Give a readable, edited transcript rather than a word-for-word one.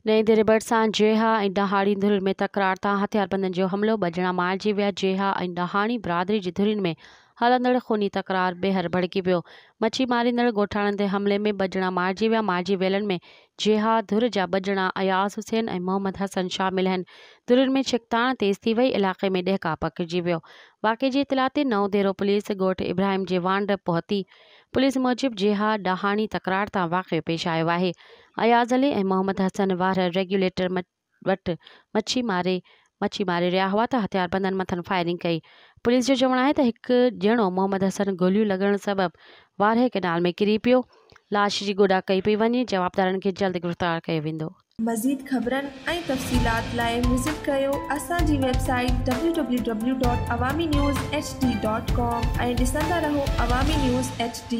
नई दिल्ली भरिसां जेहा ऐं डहाणी धुरियुनि में तकरार तां हथियारबंदनि जो हमिलो, ॿ ॼणा मारिजी विया। जेहा ऐं डहाणी बिरादरी जी धुरियुनि में हलंदड़ खूनी तकरार ॿीहर भड़की पियो। मच्छी मारींदड़ ॻोठाणनि ते हमले में 2 ॼणा मारिजी विया। मारिजी वियलनि में जेहा धुर जा 2 ॼणा अयाज़ हुसैन ऐं मोहम्मद हसन शामिल आहिनि। धुरियुनि में छिकताण तेज़ थी वई, इलाक़े में ॾहका पकिड़िजी वियो। वाक़े जी इतला ते नओं देरो पुलिस ॻोठ इब्राहिम जे वांड पहुती। पुलिस मूजिबि जेहा डहाणी तकरार तां वाक़ियो पेश आयो आहे। अयाज़ अली ऐं मोहम्मद हसन वार रेगुलेटर वटि मच्छी मारे रहिया हुआ त हथियारबंदनि मथनि फायरिंग कई। पुलिस जो चवणु आहे त हिकु ॼणो मोहम्मद हसन गोलियूं लॻण सबबि वारहे कैनाल में किरी पियो। लाश जी ॻोल्हा कई पई वञे। जवाबदारनि खे जल्द गिरफ़्तार कयो वेंदो। मज़ीद ख़बरनि ऐं तफ़सीलात लाइ विज़िट कयो असांजी वेबसाइट www.awamiNewsHD.com ऐं ॾिसंदा रहो अवामी न्यूज़ HD।